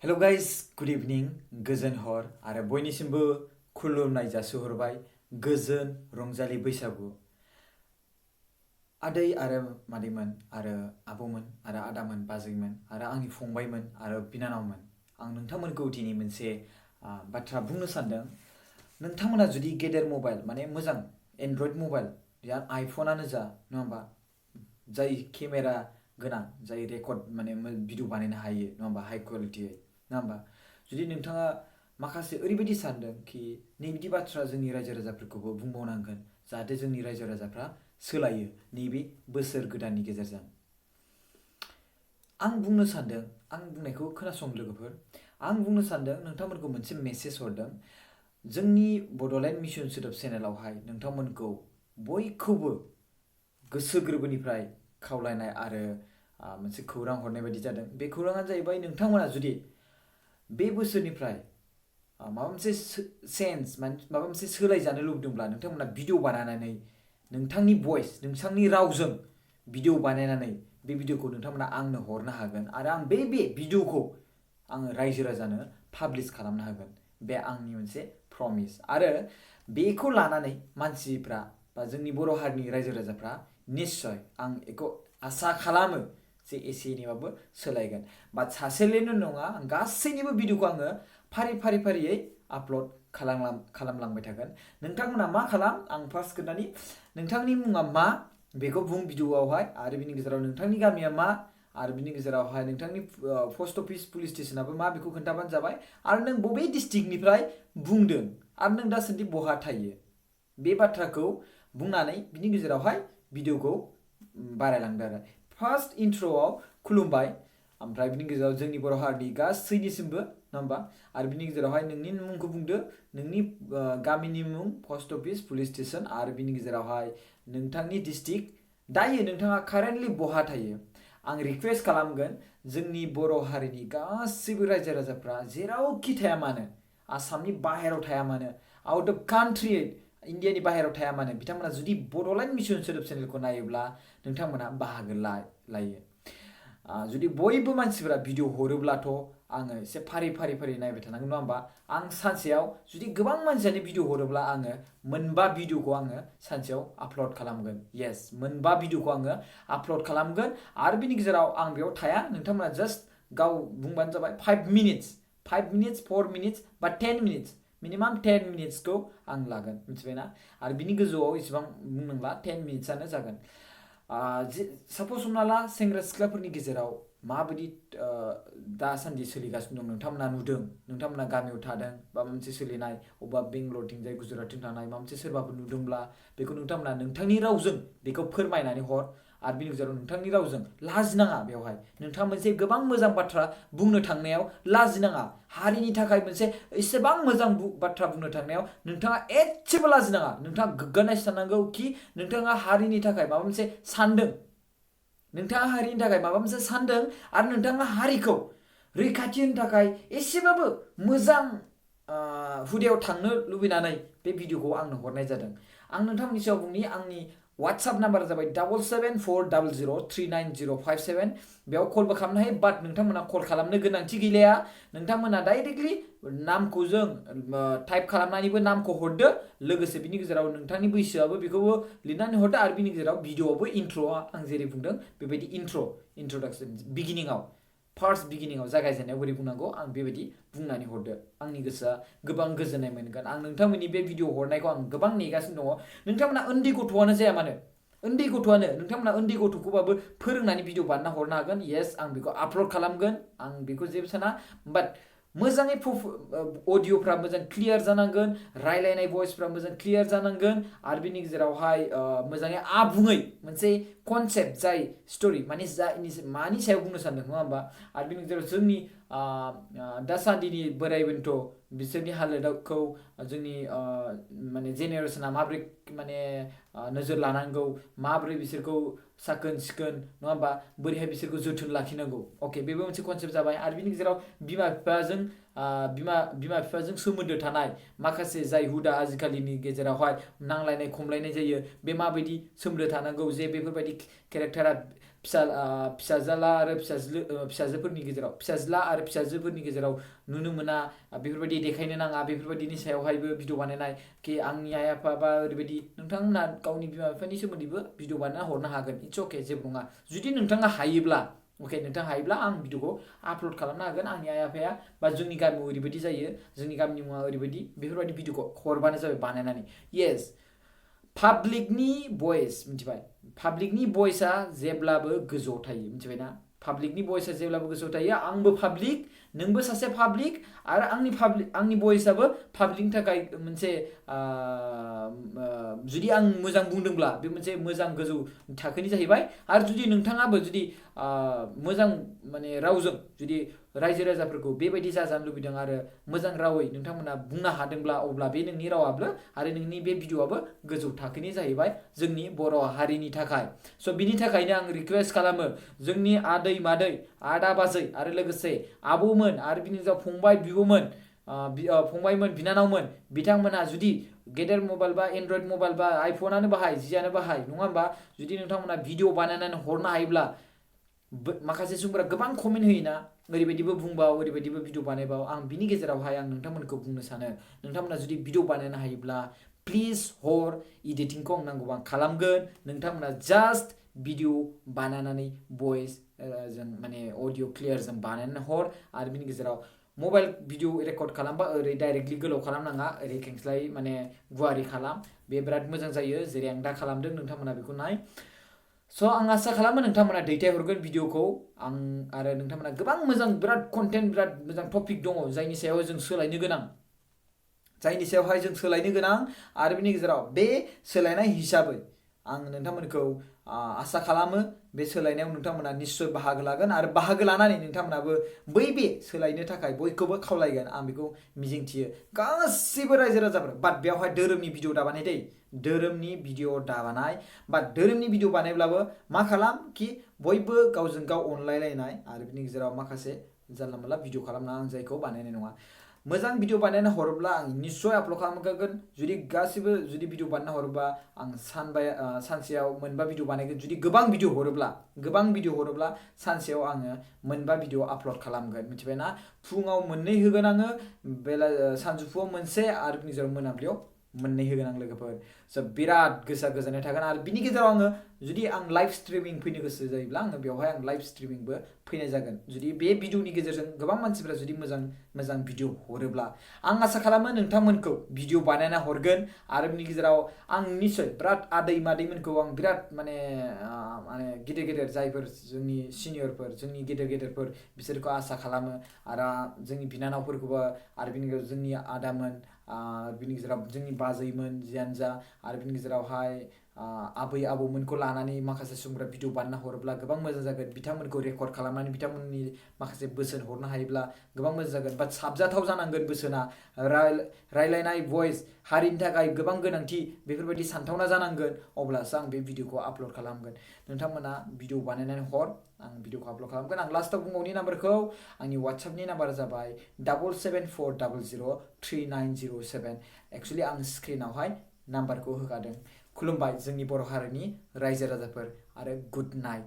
hello guys good इभिनिं गोजोन हर आरो बयनिसिमबो खुलुमनाय जासिहरबाय गोजोन रंजालि बैसागु आदै आरो मादैमोन आरो आबौमोन आरो आदामोन बाजैमोन आरो आंनि फंबायमोन आरो बिनानावमोन आं नोंथांमोनखौ दिनै मोनसे बाथ्रा बुंनो सानदों नोंथांमोना जुदि गेदेर मबाइल माने मोजां एन्ड्रइड मबाइल या आइफनानो जा नङा होमबा जाय केमेरा गोनां जाय रेकर्ड माने भिडिअ बानायनो हायो नङा होमबा हाई क्वालिटियै नङा होमबा जुदि नोंथाङा माखासे ओरैबायदि सानदों कि नैबिदि बाथ्रा जोंनि रायजो राजाफोरखौबो बुंबावनांगोन जाहाथे जोंनि रायजो राजाफ्रा सोलायो नैबे बोसोर गोदाननि गेजेरजों आं बुंनो सानदों आं बुंनायखौ खोनासं लोगोफोर आं बुंनो सानदों नोंथांमोनखौ मोनसे मेसेज हरदों जोंनि बड'लेण्ड मिशन सोदोब चेनेलावहाय नोंथांमोनखौ बयखौबो गोसो गोरबोनिफ्राय खावलायनाय आरो मोनसे खौरां हरनाय बायदि जादों बे खौराङानो जाहैबाय नोंथांमोना जुदि बे बोसोरनिफ्राय माबा मोनसे चेन्ज माबा मोनसे सोलायजानो लुबैदोंब्ला नोंथांमोना भिडिअ बानायनानै नोंथांनि भइस नोंथांनि रावजों भिडिअ बानायनानै बे भिडिअखौ नोंथांमोना आंनो हरनो हागोन आरो आं बे भिडिअखौ आङो रायजो राजानो पाब्लिश खालामनो हागोन बे आंनि मोनसे प्रमिस आरो बेखौ लानानै मानसिफ्रा बा जोंनि बर' हारिनि रायजो राजाफ्रा निश्चय आं बेखौ आसा खालामो जे एसे एनैबाबो सोलायगोन बाट सासेनिल' नङा गासैनिबो भिडिअखौ आङो फारियै आपल'ड खालामलांबाय थागोन नोंथांमोना मा खालाम आं फार्स्ट खोन्थानि नोंथांनि मुङा मा बेखौ बुं भिडिअआवहाय आरो बिनि गेजेराव नोंथांनि गामिया मा आरो बिनि गेजेरावहाय नोंथांनि पस्ट अफिस पुलिस स्टेशनाबो मा बेखौ खोन्थाबानो जाबाय आरो नों बबे डिस्ट्रिक्टनिफ्राय बुंदों आरो नों दासान्दि बहा थायो बे बाथ्राखौ बुंनानै बिनि गेजेरावहाय भिडिअखौ बारायलांदो आरो फार्स्ट इन्ट्र'आव खुलुमबाय ओमफ्राय बिनि गेजेराव जोंनि बर' हारिनि गासैनिसिमबो नङा होमबा आरो बिनि गेजेरावहाय नोंनि मुंखौ बुंदो नोंनि गामिनि मुं पस्ट अफिस पुलिस स्टेशन आरो बिनि गेजेरावहाय नोंथांनि डिस्ट्रिक्ट दायो नोंथाङा कारेन्टलि बहा थायो आं रिक्वेस्ट खालामगोन जोंनि बर' हारिनि गासैबो रायजो राजाफ्रा जेरावखि थाया मानो आसामनि बाहेरायाव थाया मानो आउट अफ कान्ट्रि इन्डियानि बाहेरायाव थाया मानो बिथांमोना जुदि बड'लेण्ड मिशन सोदोब चेनेलखौ नायोब्ला नोंथांमोना बाहागो लायो जुदि बयबो मानसिफोरा भिडिअ हरोब्लाथ' आङो एसे फारि नायबाय थानांगोन नङा होमबा आं सानसेयाव जुदि गोबां मानसियानो भिडिअ हरोब्ला आङो मोनबा भिडिअखौ आङो सानसेयाव आपल'ड खालामगोन येस मोनबा भिडिअखौ आङो आपल'ड खालामगोन आरो बिनि गेजेराव आं बेयाव थाया नोंथांमोना जास्ट गाव बुंबानो जाबाय 5 मिनिट्स 4 मिनिट्स बा 10 मिनिट्स मिनिमाम 10 मिनिट्सखौ आं लागोन मिथिबायना आरो बिनि गोजौआव इसेबां बुंनांला 10 मिनिट्सआनो जागोन साप'ज हमना ला सेंग्रा सिख्लाफोरनि गेजेराव माबायदि दासान्दि सोलिगासिनो दं नोंथांमोना नुदों नोंथांमोना गामियाव थादों बा मोनसे सोलिनाय अबेबा बेंगलरथिंजाय गुजरातथिं थानाय माबा मोनसे सोरबाफोर नुदोंब्ला बेखौ नोंथांमोना नोंथांनि रावजों बेखौ फोरमायनानै हर आरो बिनि गेजेराव नोंथांनि रावजों लाजिनाङा बेवहाय नोंथाङा मोनसे गोबां मोजां बाथ्रा बुंनो थांनायाव लाजिनाङा हारिनि थाखाय मोनसे एसेबां मोजां बाथ्रा बुंनो थांनायाव नोंथाङा एसेबो लाजिनाङा नोंथाङा गोग्गानाय साननांगौ कि नोंथाङा हारिनि थाखाय माबा मोनसे सानदों नोंथाङा हारिनि थाखाय माबा मोनसे सानदों आरो नोंथाङा हारिखौ रैखाथि होनो थाखाय एसेबाबो मोजां हुदायाव थांनो लुबैनानै बे भिडिअखौ आंनो हरनाय जादों आं नोंथांमोननि सायाव बुंनि आंनि WhatsApp नाम्बारा जाबाय 7740039057 बेयाव कलबो खालामनो हायो बाट नोंथांमोना कल खालामनो गोनांथि गैलाया नोंथांमोना डाइरेक्टलि नामखौ जों टाइप खालामनानैबो नामखौ हरदो लोगोसे बिनि गेजेराव नोंथांनि बैसोआबो बेखौबो लिरनानै हरदो आरो बिनि गेजेराव भिडिअआवबो इन्ट्र'आ आं जेरै बुंदों बेबायदि इन्ट्र'डाक्सन फार्स्ट बिगिनिंआव जागायजेननायाव बोरै बुंनांगौ आं बेबायदि बुंनानै हरदो आंनि गोसोआ गोबां गोजोननाय मोनगोन आं नोंथांमोननि बे भिडिअ हरनायखौ आं गोबां नेगासिनो दङ नोंथांमोना उन्दै गथ'आनो जाया मानो उन्दै गथ'आनो नोंथांमोना उन्दै गथ'खौबाबो फोरोंनानै भिडिअ बानायना हरनो हागोन येस आं बेखौ आपल'ड खालामगोन आं बेखौ जेबो साना बाट मोजाङै अडिअ'फ्रा मोजां क्लियार जानांगोन रायलायनाय भइसफ्रा मोजां क्लियार जानांगोन आरो बिनि गेजेरावहाय मोजाङै आबुङै मोनसे कनसेप्ट जाय स्ट'रि माने मानि सायाव बुंनो सानदों नङा होमबा आरो बिनि गेजेराव जोंनि दासान्दिनि बोराइ बेन्थ' बिसोरनि हालोदखौ जोंनि माने जेनेरेसना माबोरै माने नोजोर लानांगौ माबोरै बिसोरखौ साखोन सिखोन नङा होमबा बोरैहाय बिसोरखौ जोथोन लाखिनांगौ अके बेबो मोनसे कनसेप्ट जाबाय आरो बिनि गेजेराव बिमा बिफाजों सोमोन्दो थानाय माखासे जाय हुदा आजिखालिनि गेजेरावहाय नांलायनाय खमलायनाय जायो बे माबायदि सोमोन्दो थानांगौ जे बेफोरबायदि केरेक्टारा फिसाज्ला आरो फिसाजोफोरनि गेजेराव फिसाज्ला आरो फिसाजोफोरनि गेजेराव नुनो मोना बेफोरबायदि देखायनो नाङा बेफोरबायदिनि सायावहायबो भिडिअ बानायनाय कि आंनि आइ आफा बा ओरैबायदि नोंथांमोना गावनि बिमा बिफानि सोमोन्दैबो भिडिअ बानायना हरनो हागोन इट्स अके जेबो नङा जुदि नोंथाङा हायोब्ला नोंथाङा हायोब्ला आं भिडिअखौ आपल'ड खालामनो हागोन आंनि आइ आफाया बा जोंनि गामियाव ओरैबायदि जायो जोंनि गामिनि मुङा ओरैबायदि बेफोरबायदि भिडिअखौ हरबानो जाबाय बानायनानै येस पाब्लिकनि भइस मिथिबाय पाब्लिकनि भइसआ जेब्लाबो गोजौआव थायो मिथिबायना पाब्लिकनि भइसआ जेब्लाबो गोजौआव थायो आंबो पाब्लिक नोंबो सासे पाब्लिक आरो आंनि भइसआबो पाब्लिकनि थाखाय मोनसे जुदि आं मोजां बुंदोंब्ला बे मोनसे मोजां गोजौ थाखोनि जाहैबाय आरो जुदि नोंथाङाबो जुदि मोजां माने रावजों जुदि रायजो राजाफोरखौ बेबायदि जाजानो लुबैदों आरो मोजां रावै नोंथांमोना बुंनो हादोंब्ला अब्ला बे नोंनि रावाबो आरो नोंनि बे भिडिअआबो गोजौ थाखोनि जाहैबाय जोंनि बर' हारिनि थाखाय स' बिनि थाखायनो आं रिक्वेस्ट खालामो जोंनि आदै मादै आदा बाजै आरो लोगोसे आबौमोन आरो बिनि गेजेराव फंबाय बिब'मोन फंबायमोन बिनानावमोन बिथांमोना जुदि गेदेर मबाइल बा एन्ड्रइड मबाइल बा आइफनानो बाहाय जियानो बाहाय नङा होमबा जुदि नोंथांमोना भिडिअ बानायनानै हरनो हायोब्ला माखासे सुबुंफोरा गोबां कमेन्ट होयोना ओरैबायदिबो बुंबाव ओरैबायदिबो भिडिअ बानायबाव आं बिनि गेजेरावहाय आं नोंथांमोनखौ बुंनो सानो नोंथांमोना जुदि भिडिअ बानायनो हायोब्ला प्लिज हर इडिटिंखौ आं नांगौबा आं खालामगोन नोंथांमोना जास्ट भिडिअ बानायनानै भइस जों माने अडिअ क्लियारजों बानायनानै हर आरो बिनि गेजेराव मबाइल भिडिअ रेकर्ड खालामबा ओरै डाइरेक्टलि गोलाव खालामनाङा ओरै खेंस्लाय माने गुवारै खालाम बे बिराद मोजां जायो जेरै आं दा खालामदों नोंथांमोना बेखौ नाय स' आं आसा खालामो नोंथांमोना दैथायहरगोन भिडिअखौ आं आरो नोंथांमोना गोबां मोजां बिराद कन्टेन्ट बिराद मोजां टपिक दङ जायनि सायाव जों सोलायनो गोनां आरो बिनि गेजेराव बे सोलायनाय हिसाबै आं नोंथांमोनखौ आसा खालामो बे सोलायनायाव नोंथांमोना निश्चय बाहागो लागोन आरो बाहागो लानानै नोंथांमोनाबो बे सोलायनो थाखाय बयखौबो खावलायगोन आं बेखौ मिजिंथियो गासिबो रायजो राजाफोर बाट बेवहाय धोरोमनि भिडिअ दाबानाय दै धोरोमनि भिडिअ दाबानाय बा धोरोमनि भिडिअ बानायब्लाबो मा खालाम कि बयबो गावजों गाव अनलायलायनाय आरो बिनि गेजेराव माखासे जानला मोनला भिडिअ खालामना आं जायखौ बानायनाय नङा मोजां भिडिअ बानायना हरोब्ला आं निश्चय आपल'ड खालामगोन जुदि गासिबो जुदि भिडिअ बानायना हरोब्ला आं सानसेयाव मोनबा भिडिअ बानायगोन जुदि गोबां भिडिअ हरोब्ला सानसेयाव आङो मोनबा भिडिअ आपल'ड खालामगोन मिथिबायना फुङाव मोननै होगोन आङो सानजौफुआव मोनसे आरो बिनि गेजेराव मोनाबिलियाव मोननै होगोन आं लोगोफोर स' बिराद गोजोननाय थागोन आरो बिनि गेजेराव आङो जुदि आं लाइभ स्ट्रिमिं फैनो गोसो जायोब्ला आङो बेवहाय आं लाइभ स्ट्रिमिंबो फैनाय जागोन जुदि बे भिडिअनि गेजेरजों गोबां मानसिफ्रा जुदि मोजां भिडिअ हरोब्ला आं आसा खालामो नोंथांमोनखौ भिडिअ बानायना हरगोन आरो बिनि गेजेराव आं निश्चय बिराद आदै मादैमोनखौ आं बिराद माने गेदेर जायफोर जोंनि सिनियरफोर जोंनि गेदेरफोर बिसोरखौ आसा खालामो आरो जोंनि बिनानावफोरखौबो आरो बिनि गेजेराव जोंनि आदामोन बिनि गेजेराव जोंनि बाजैमोन जियानो जा आरो बिनि गेजेरावहाय आबै आबौमोनखौ लानानै माखासे सुबुंफोरा भिडिअ बानायना हरोब्ला गोबां मोजां जागोन बिथांमोनखौ रेकर्ड खालामनानै बिथांमोननि माखासे बोसोन हरनो हायोब्ला गोबां मोजां जागोन बाट साबजाथाव जानांगोन बोसोना रायलायनाय भइस हारिनि थाखाय गोबां गोनांथि बेफोरबायदि सानथावना जानांगोन अब्लासो आं बे भिडिअखौ आपल'ड खालामगोन नोंथांमोना भिडिअ बानायनानै हर आं भिडिअखौ आपल'ड खालामगोन आं लास्टआव बुंबावनि नाम्बारखौ आंनि वाट्सएपनि नाम्बारा जाबाय 7740039007 एक्सुवेलि आं स्क्रिनावहाय नाम्बारखौ होखादों खुलुमबाय जोंनि बर' हारिनि रायजो राजाफोर आरो गुड नाइट